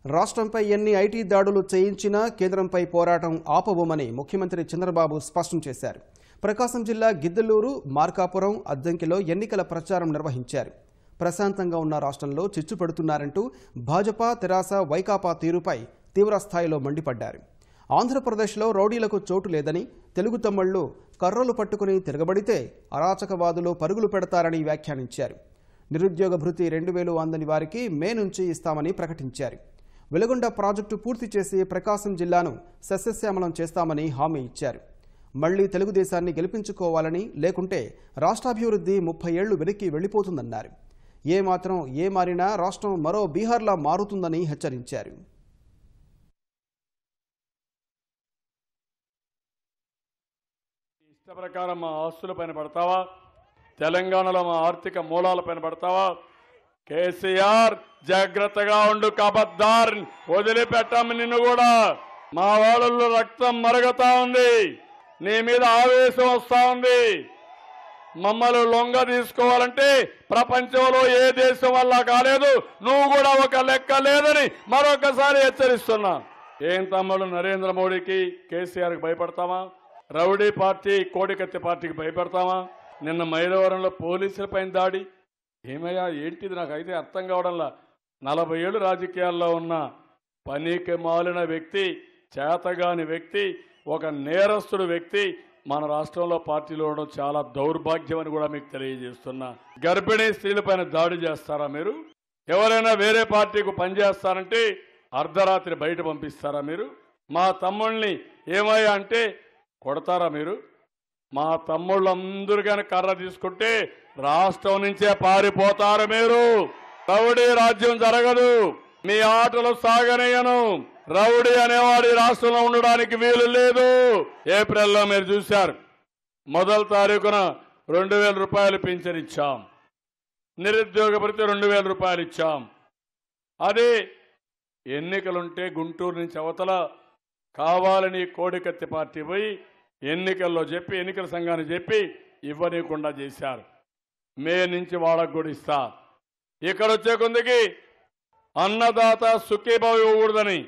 రాష్ట్రంపై ఎన్ని ఐటీ దాడులు చేయించినా కేంద్రంపై పోరాటం ఆపబోమని ముఖ్యమంత్రి చంద్రబాబు స్పష్టం చేశారు. ప్రకాశం జిల్లా గిద్దలూరు, మార్కాపురం, అద్దంకిలో ఎన్నికల ప్రచారం నిర్వహించారు. ప్రశాంతంగా ఉన్న రాష్ట్రంలో చిచ్చు పెడుతున్నారంటూ భాజపా, తెరాస, వైకాపా తీరుపై తీవ్రస్థాయిలో మండిపడ్డారు. ఆంధ్రప్రదేశ్లో రౌడీలకు చోటు లేదని, తెలుగు తమ్ముళ్లు కర్రలు పట్టుకుని తిరగబడితే అరాచకవాదులు పరుగులు పెడతారని వ్యాఖ్యానించారు. నిరుద్యోగ భృతి 2000 అందని వారికి మే నుంచి ఇస్తామని ప్రకటించారు. వెలుగొండ ప్రాజెక్టు పూర్తి చేసి ప్రకాశం జిల్లాను సస్యశ్యామలం చేస్తామని హామీ ఇచ్చారు. మళ్లీ తెలుగుదేశాన్ని గెలిపించుకోవాలని, లేకుంటే రాష్ట్రాభివృద్ధి 30 ఏళ్లు వెనక్కి వెళ్లిపోతుందన్నారు. ఏ మారినా రాష్ట్రం మరో బీహార్లా మారుతుందని హెచ్చరించారు. ఇష్ట ప్రకారం మా ఆస్తులపైన పడతావా? తెలంగాణలో మా ఆర్థిక మూలాలపైన పడతావా? కేసీఆర్ జాగ్రత్తగా ఉండు, కబద్దార్, వదిలిపెట్టాము నిన్ను కూడా. మా వాళ్ళల్లో రక్తం మరుగుతా ఉంది, నీ మీద ఆవేశం వస్తా ఉంది. మమ్మల్ని లొంగ తీసుకోవాలంటే ప్రపంచంలో ఏ దేశం వల్ల కాలేదు, నువ్వు కూడా ఒక లెక్క లేదని మరొకసారి హెచ్చరిస్తున్నా. ఏం తమ్ముడు, నరేంద్ర మోడీకి, కేసీఆర్కి భయపడతామా? రౌడీ పార్టీ, కోడికత్తి పార్టీకి భయపడతామా? నిన్న మైలవరంలో పోలీసులపైన దాడి, ఏమయ్యా ఏంటిది నాకైతే అర్థం కావడంలా. 40 ఏళ్ళు రాజకీయాల్లో ఉన్న పనికి మాలిన వ్యక్తి, చేతగాని వ్యక్తి, ఒక నేరస్తుడు వ్యక్తి మన రాష్ట్రంలో పార్టీలో ఉండడం చాలా దౌర్భాగ్యం అని కూడా మీకు తెలియజేస్తున్నా. గర్భిణీ స్త్రీలపైన దాడి చేస్తారా మీరు? ఎవరైనా వేరే పార్టీకి పనిచేస్తారంటే అర్ధరాత్రి బయట పంపిస్తారా మీరు? మా తమ్ముళ్ళని ఏమయ్యా అంటే కొడతారా మీరు? మా తమ్ముళ్ళందరూ కానీ కర్ర తీసుకుంటే రాష్ట్రం నుంచే పారిపోతారు మీరు. రౌడీ రాజ్యం జరగదు, మీ ఆటలు సాగనేయను. రౌడీ అనేవాడు ఈ రాష్ట్రంలో ఉండడానికి వీలు లేదు. ఏప్రిల్లో మీరు చూశారు, 1వ తారీఖున 2000 రూపాయలు పింఛన్ ఇచ్చాం, నిరుద్యోగ భృతి 2000 రూపాయలు ఇచ్చాం. అదే ఎన్నికలుంటే గుంటూరు నుంచి అవతల కావాలని కోడికత్తి పార్టీ పోయి ఎన్నికల్లో చెప్పి, ఎన్నికల సంఘాన్ని చెప్పి ఇవ్వనీయకుండా చేశారు. మే నుంచి వాళ్ళకు కూడా ఇస్తా. ఇక్కడ వచ్చే కొందికి అన్నదాత సుఖీభావ ఇవ్వకూడదని,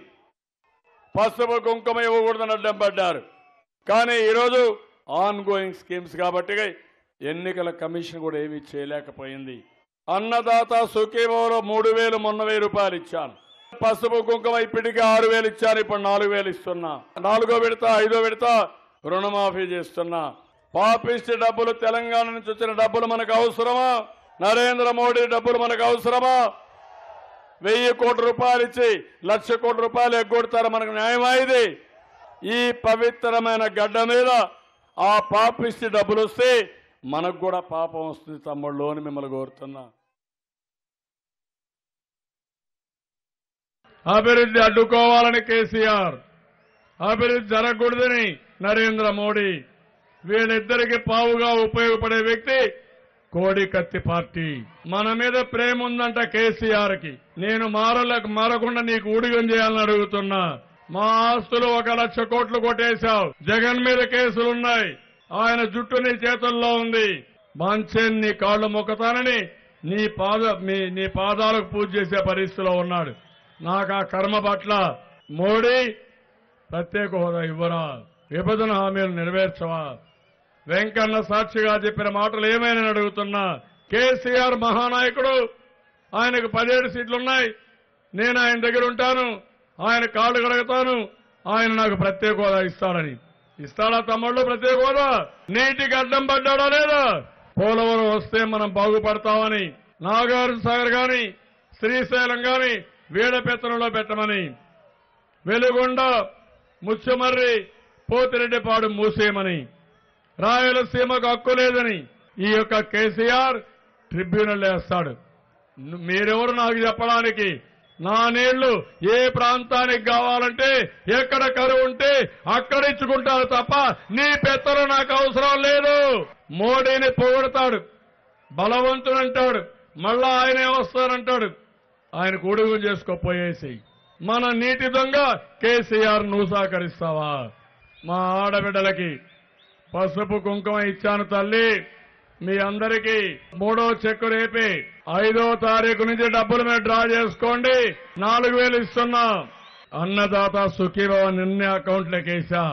పసుపు కుంకుమ ఇవ్వకూడదని అడ్డం పడ్డారు. కానీ ఈరోజు ఆన్ గోయింగ్ స్కీమ్స్ కాబట్టి ఎన్నికల కమిషన్ కూడా ఏమీ చేయలేకపోయింది. అన్నదాత సుఖీభావలో 3000 మొన్న 1000 రూపాయలు ఇచ్చాను. పసుపు కుంకుమ ఇప్పటికే 6000 ఇచ్చాను, ఇప్పుడు 4000 ఇస్తున్నా. 4వ విడత 5వ విడత రుణమాఫీ చేస్తున్నా. పాపిస్ట్ డబ్బులు, తెలంగాణ నుంచి వచ్చిన డబ్బులు మనకు అవసరమా? నరేంద్ర మోడీ డబ్బులు మనకు అవసరమా? 1000 కోట్ల రూపాయలు ఇచ్చి 1,00,000 కోట్ల రూపాయలు ఎగ్గొడతారు, మనకు న్యాయమా ఇది? ఈ పవిత్రమైన గడ్డ మీద ఆ పాపిస్ట్ డబ్బులు వస్తే మనకు కూడా పాపం వస్తుంది తమ్ముళ్ళు అని మిమ్మల్ని కోరుతున్నా. అభివృద్ధి అడ్డుకోవాలని కేసీఆర్, అభివృద్ధి జరగకూడదని నరేంద్ర మోడీ, వీళ్ళిద్దరికి పావుగా ఉపయోగపడే వ్యక్తి కోడికత్తి పార్టీ. మన మీద ప్రేమ ఉందంట కేసీఆర్కి. నేను మారకుండా నీకు ఊడిగం చేయాలని అడుగుతున్నా. మా ఆస్తులు 1,00,000 కోట్లు కొట్టేశావు. జగన్ మీద కేసులున్నాయి, ఆయన జుట్టు నీ చేతుల్లో ఉంది. మంచెన్ నీ కాళ్లు మొక్కుతానని నీ పాదాలకు పూజ చేసే పరిస్థితిలో ఉన్నాడు. నాకు ఆ కర్మ పట్ల మోడీ ప్రత్యేక హోదా ఇవ్వరా? విభజన హామీలు నెరవేర్చవా? వెంకన్న సాక్షిగా చెప్పిన మాటలు ఏమైనా అడుగుతున్నా. కేసీఆర్ మహానాయకుడు, ఆయనకు 17 సీట్లున్నాయి. నేను ఆయన దగ్గర ఉంటాను, ఆయన కాళ్ళు కడుగుతాను, ఆయన నాకు ప్రత్యేక హోదా ఇస్తాడని. ఇస్తాడా తమ్ముళ్ళు ప్రత్యేక హోదా? నీటికి అడ్డం పడ్డాడా లేదా? పోలవరం వస్తే మనం బాగుపడతామని, నాగార్జున సాగర్ గాని, శ్రీశైలం గాని వీడపెత్తనంలో పెట్టమని, వెలుగొండ, ముచ్చమర్రి, పోతిరెడ్డిపాడు మూసేయమని, రాయలసీమకు హక్కు లేదని ఈ యొక్క కేసీఆర్ ట్రిబ్యునల్ వేస్తాడు. మీరెవరు నాకు చెప్పడానికి? నా నీళ్లు ఏ ప్రాంతానికి కావాలంటే, ఎక్కడ కరువు ఉంటే అక్కడ ఇచ్చుకుంటారు తప్ప నీ పెత్తనం నాకు అవసరం లేదు. మోడీని పొగడతాడు, బలవంతుడంటాడు, మళ్ళా ఆయనే వస్తానంటాడు. ఆయన కూడుగు చేసుకోపోయేసి మన నీటి దొంగ కేసీఆర్ నువ్వు సహకరిస్తావా? మా ఆడబిడ్డలకి పసుపు కుంకుమ ఇచ్చాను తల్లి, మీ అందరికీ 3వ చెక్కు రేపే 5వ తారీఖు నుంచి డబ్బులు మీరు డ్రా చేసుకోండి. 4,000 ఇస్తున్నా. అన్నదాత సుఖీభవ నిన్న అకౌంట్లోకి వేసా.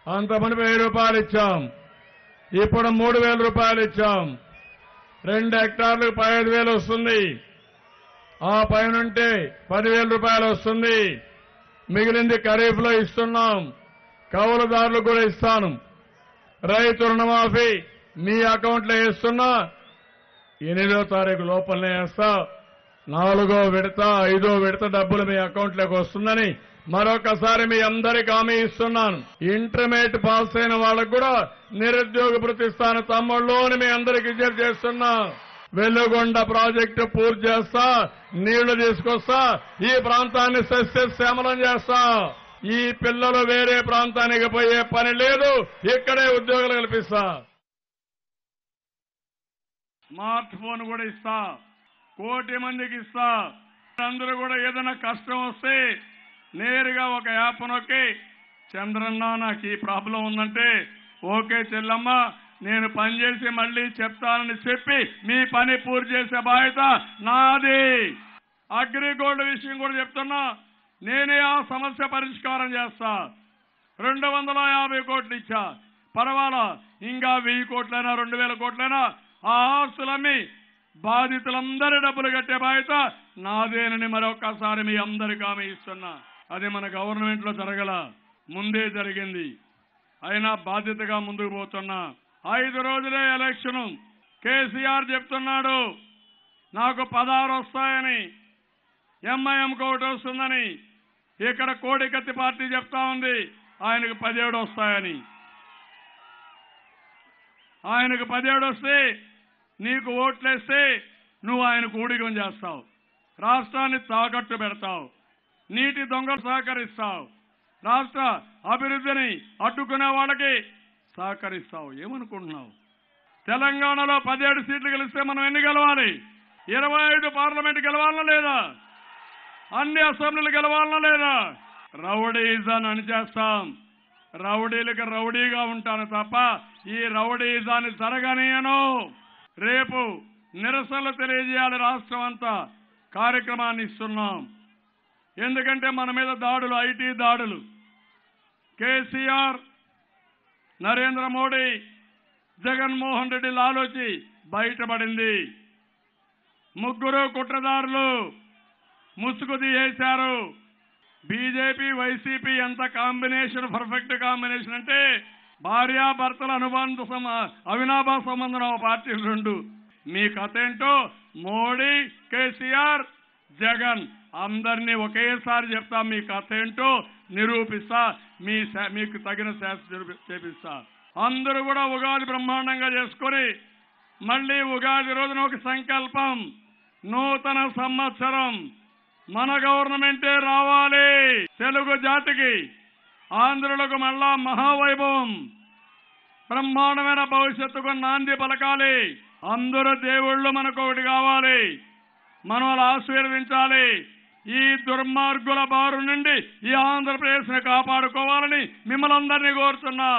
అంతమంది 1000 రూపాయలు ఇచ్చాం. ఇప్పుడు 3,000 రూపాయలు ఇచ్చాం. 2 హెక్టార్లకు 15,000 వస్తుంది. ఆ పైనుంటే 10,000 రూపాయలు వస్తుంది. మిగిలింది ఖరీఫ్ లో ఇస్తున్నాం. కౌలుదారులకు కూడా ఇస్తాను. రైతు రుణమాఫీ మీ అకౌంట్లో వేస్తున్నా. 8వ తారీఖు లోపలనే వేస్తా. 4వ విడత 5వ విడత డబ్బులు మీ అకౌంట్లోకి వస్తుందని మరొకసారి మీ అందరికీ హామీ ఇస్తున్నాను. ఇంటర్మీడియట్ పాస్ అయిన వాళ్ళకు కూడా నిరుద్యోగ భృతి ఇస్తాను తమ్ముళ్ళు అని మీ అందరికీ విజ్ఞప్తి చేస్తున్నా. వెలుగొండ ప్రాజెక్టు పూర్తి చేస్తా. నీళ్లు తీసుకొస్తా. ఈ ప్రాంతాన్ని సస్యశ్యామలం చేస్తా. ఈ పిల్లలు వేరే ప్రాంతానికి పోయే పని లేదు. ఇక్కడే ఉద్యోగాలు కల్పిస్తా. స్మార్ట్ ఫోన్ కూడా ఇస్తా. 1 కోటి మందికి ఇస్తా. అందరూ కూడా ఏదైనా కష్టం వస్తే నేరుగా ఒక యాప్ నొక్కి చంద్రన్న నాకు ఈ ప్రాబ్లం ఉందంటే ఓకే చెల్లమ్మ నేను పనిచేసి మళ్ళీ చెప్తానని చెప్పి మీ పని పూర్తి చేసే బాధ్యత నాది. అగ్రిగోల్డ్ విషయం కూడా చెప్తున్నా. నేనే ఆ సమస్య పరిష్కారం చేస్తా. 250 కోట్లు ఇచ్చా. పర్వాలా ఇంకా 1000 కోట్లైనా 2,000 కోట్లైనా ఆ ఆస్తులమ్మి బాధితులందరి డబ్బులు కట్టే బాధ్యత నాదేనని మరొకసారి మీ అందరికీ హామీ ఇస్తున్నా. అది మన గవర్నమెంట్ లో జరగల, ముందే జరిగింది. అయినా బాధ్యతగా ముందుకు పోతున్నా. 5 రోజులే ఎలక్షన్. కేసీఆర్ చెప్తున్నాడు నాకు 16 వస్తాయని, ఎంఐఎంకి 1 వస్తుందని. ఇక్కడ కోడికత్తి పార్టీ చెప్తా ఉంది ఆయనకు 17 వస్తాయని. ఆయనకు 17 వస్తే నీకు ఓట్లేస్తే నువ్వు ఆయనకు ఊడిగం చేస్తావు. రాష్ట్రాన్ని తాకట్టు పెడతావు. నీటి దొంగలు సహకరిస్తావు. రాష్ట్ర అభివృద్ధిని అడ్డుకునే వాళ్ళకి సహకరిస్తావు. ఏమనుకుంటున్నావు? తెలంగాణలో 17 సీట్లు గెలిస్తే మనం ఎన్ని గెలవాలి? 25 పార్లమెంట్ గెలవాలనా లేదా? అన్ని అసెంబ్లీలు గెలవాలనా లేదా? రౌడీజాన్ని అణిచేస్తాం. రౌడీలకు రౌడీగా ఉంటాను తప్ప ఈ రౌడీజాన్ని జరగనీయను. రేపు నిరసనలు తెలియజేయాలి. రాష్ట్రం అంతా కార్యక్రమాన్ని ఇస్తున్నాం. ఎందుకంటే మన మీద దాడులు, ఐటీ దాడులు. కేసీఆర్, నరేంద్ర మోడీ, జగన్మోహన్ రెడ్డి లాలోచి బయటపడింది. 3 కుట్రదారులు ముసుగు తీసేశారు. బీజేపీ వైసీపీ ఎంత కాంబినేషన్, పర్ఫెక్ట్ కాంబినేషన్ అంటే భార్యాభర్తల అవినాభావ సంబంధం పార్టీలు 2. మీ కథ ఏంటో మోడీ, కేసీఆర్, జగన్ అందరినీ ఒకేసారి చెప్తా. మీ కథ ఏంటో నిరూపిస్తా. మీకు తగిన శాస్త్ర చేపిస్తా. అందరూ కూడా ఉగాది బ్రహ్మాండంగా చేసుకొని మళ్ళీ ఉగాది రోజున ఒక సంకల్పం, నూతన సంవత్సరం మన గవర్నమెంటే రావాలి. తెలుగు జాతికి, ఆంధ్రులకు మళ్ళా మహావైభవం, బ్రహ్మాండమైన భవిష్యత్తుకు నాంది పలకాలి. అందరూ దేవుళ్ళు మనకు ఒకటి కావాలి. మనం అలా ఆశీర్వదించాలి. ఈ దుర్మార్గుల బారు నుండి ఈ ఆంధ్రప్రదేశ్ ని కాపాడుకోవాలని మిమ్మల్ని అందరినీ కోరుతున్నా.